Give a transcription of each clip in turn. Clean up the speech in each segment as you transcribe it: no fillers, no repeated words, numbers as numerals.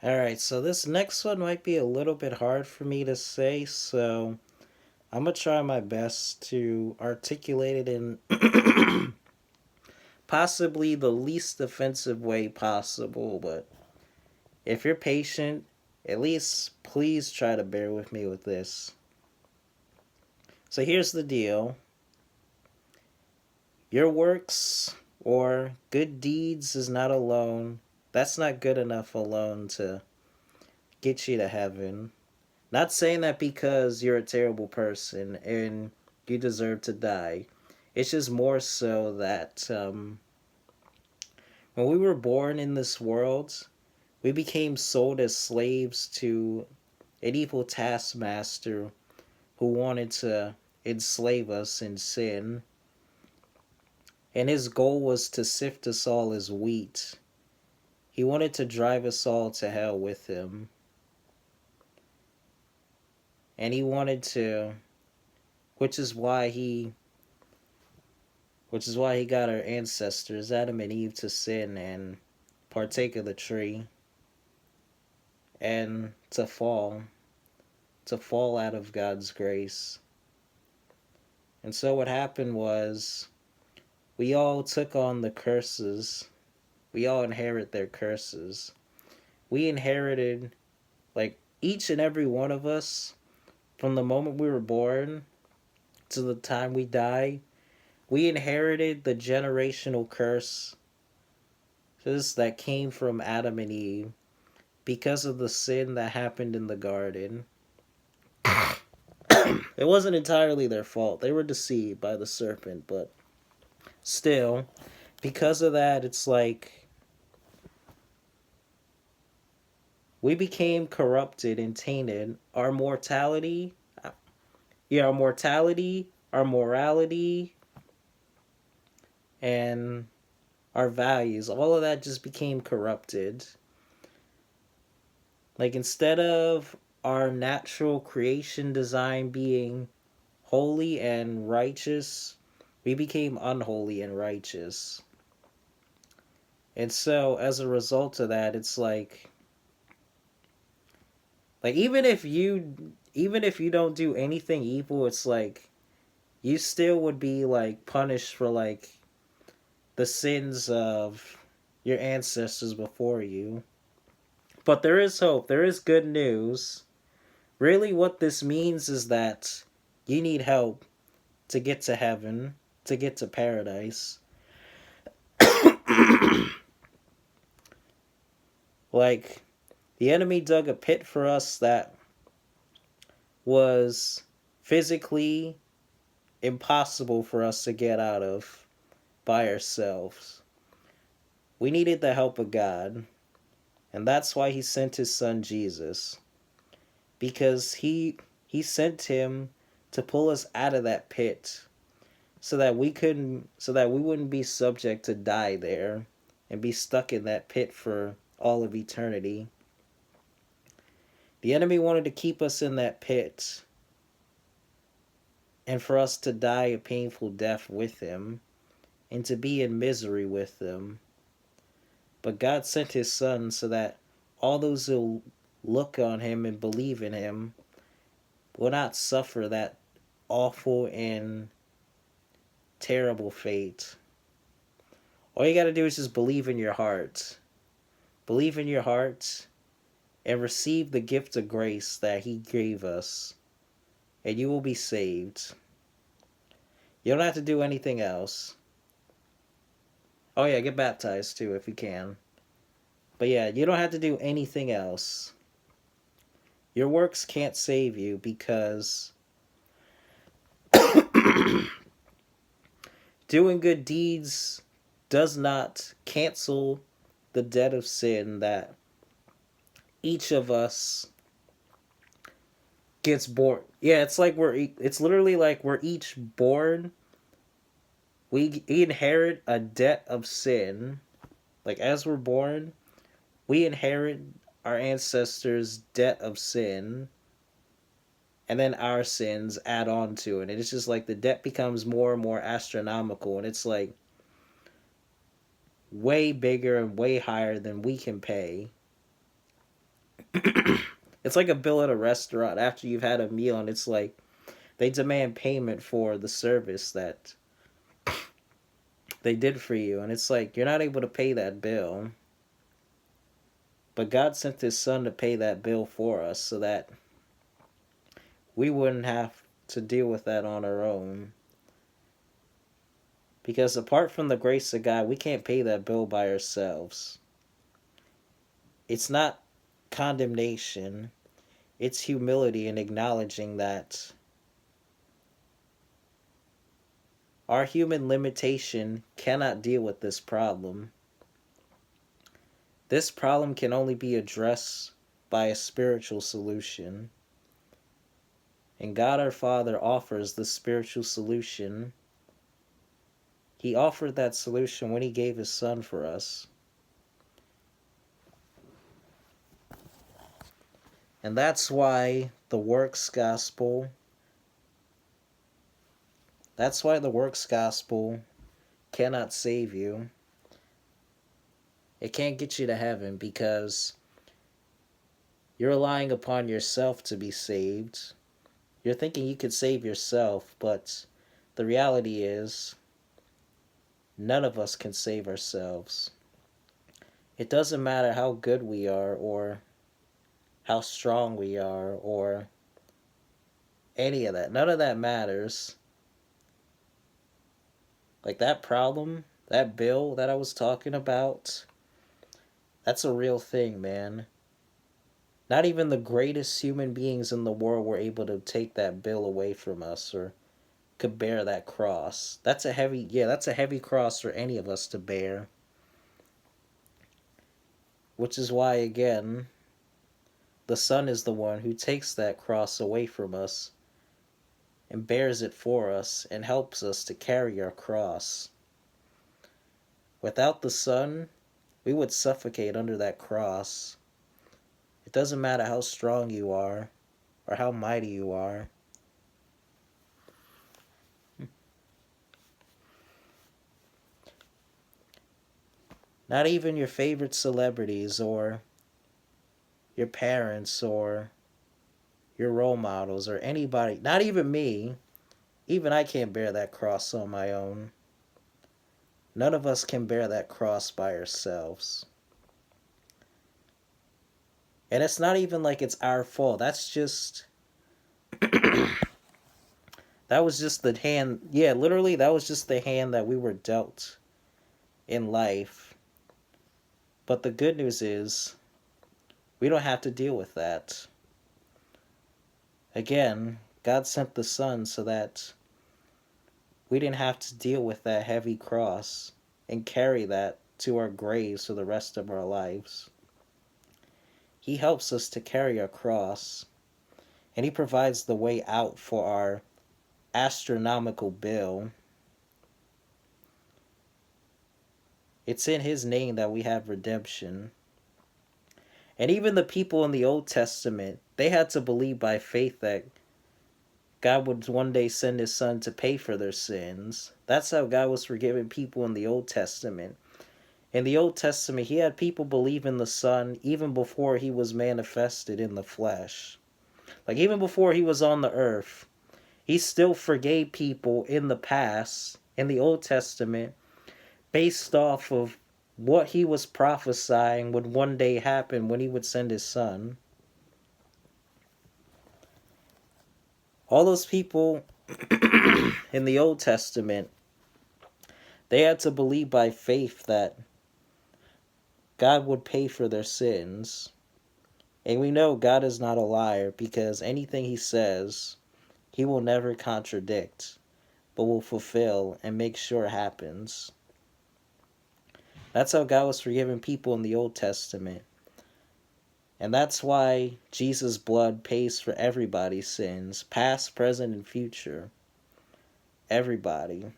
Alright, so this next one might be a little bit hard for me to say, so I'm gonna try my best to articulate it in possibly the least offensive way possible, but if you're patient, at least please try to bear with me with this. So here's the deal: your works or good deeds is not alone. That's not good enough alone to get you to heaven. Not saying that because you're a terrible person and you deserve to die. It's just more so that when we were born in this world, we became sold as slaves to an evil taskmaster who wanted to enslave us in sin. And his goal was to sift us all as wheat. He wanted to drive us all to hell with him. And he wanted to, which is why he which is why he got our ancestors, Adam and Eve, to sin and partake of the tree and to fall out of God's grace. And so what happened was we all took on the curses. We all inherit their curses. We inherited, like, each and every one of us, from the moment we were born to the time we die, we inherited the generational curse that came from Adam and Eve because of the sin that happened in the garden. It wasn't entirely their fault. They were deceived by the serpent, but still, because of that, it's like we became corrupted and tainted. Our mortality, our morality, and our values, all of that just became corrupted. Like, instead of our natural creation design being holy and righteous, we became unholy and righteous. And so as a result of that, it's like even if you don't do anything evil, it's like you still would be like punished for like the sins of your ancestors before you. But there is hope. There is good news. Really what this means is that you need help to get to heaven, to get to paradise. Like, the enemy dug a pit for us that was physically impossible for us to get out of by ourselves. We needed the help of God, and that's why he sent his son Jesus, because he sent him to pull us out of that pit so that we wouldn't be subject to die there and be stuck in that pit for all of eternity. The enemy wanted to keep us in that pit and for us to die a painful death with him and to be in misery with him. But God sent his son so that all those who look on him and believe in him will not suffer that awful and terrible fate. All you gotta do is just believe in your heart. Believe in your heart and receive the gift of grace that he gave us, and you will be saved. You don't have to do anything else. Oh yeah, get baptized too if you can. But yeah, you don't have to do anything else. Your works can't save you because doing good deeds does not cancel the debt of sin that each of us gets born. Yeah, it's literally like we're each born. We inherit a debt of sin. Like, as we're born, we inherit our ancestors' debt of sin, and then our sins add on to it. And it's just like the debt becomes more and more astronomical, and it's like way bigger and way higher than we can pay. It's like a bill at a restaurant after you've had a meal, and it's like they demand payment for the service that they did for you, and it's like you're not able to pay that bill. But God sent his son to pay that bill for us so that we wouldn't have to deal with that on our own. Because apart from the grace of God, we can't pay that bill by ourselves. It's not condemnation, it's humility and acknowledging that our human limitation cannot deal with this problem. This problem can only be addressed by a spiritual solution. And God our Father offers the spiritual solution. He offered that solution when he gave his son for us. And that's why the works gospel cannot save you. It can't get you to heaven because you're relying upon yourself to be saved. You're thinking you could save yourself, but the reality is none of us can save ourselves. It doesn't matter how good we are or how strong we are or any of that. None of that matters. Like that problem, that bill that I was talking about, that's a real thing, man. Not even the greatest human beings in the world were able to take that bill away from us or could bear that cross. That's a heavy cross for any of us to bear. Which is why, again, the Son is the one who takes that cross away from us and bears it for us and helps us to carry our cross. Without the Son, we would suffocate under that cross. It doesn't matter how strong you are or how mighty you are. Not even your favorite celebrities or your parents or your role models or anybody, not even me, even I can't bear that cross on my own. None of us can bear that cross by ourselves. And it's not even like it's our fault. That's just that was just the hand. Yeah, literally that was just the hand that we were dealt in life. But the good news is we don't have to deal with that. Again, God sent the Son so that we didn't have to deal with that heavy cross and carry that to our graves for the rest of our lives. He helps us to carry our cross, and he provides the way out for our astronomical bill. It's in his name that we have redemption. And even the people in the Old Testament, they had to believe by faith that God would one day send his son to pay for their sins. That's how God was forgiving people in the Old Testament. In the Old Testament, he had people believe in the Son even before he was manifested in the flesh. Like even before he was on the earth, he still forgave people in the past, in the Old Testament, based off of what he was prophesying would one day happen when he would send his son. All those people in the Old Testament, they had to believe by faith that God would pay for their sins. And we know God is not a liar because anything he says, he will never contradict, but will fulfill and make sure it happens. That's how God was forgiving people in the Old Testament. And that's why Jesus' blood pays for everybody's sins, past, present, and future. Everybody.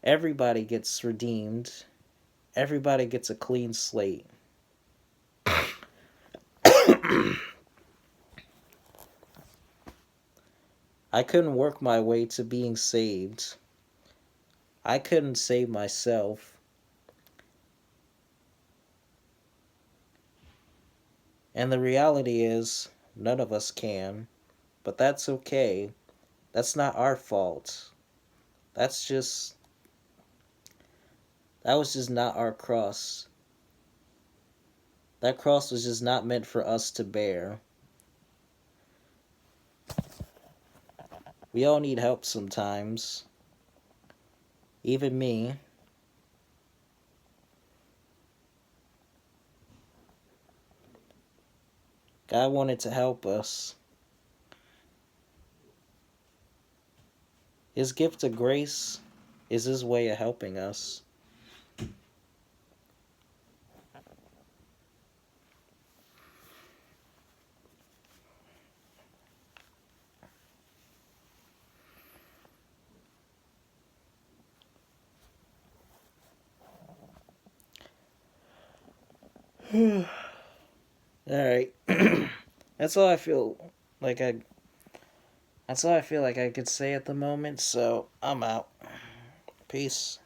Everybody gets redeemed. Everybody gets a clean slate. I couldn't work my way to being saved. I couldn't save myself. And the reality is, none of us can. But that's okay. That's not our fault. That's just, that was just not our cross. That cross was just not meant for us to bear. We all need help sometimes. Even me. God wanted to help us. His gift of grace is His way of helping us. Alright. That's all I feel like I that's all I feel like I could say at the moment, so I'm out. Peace.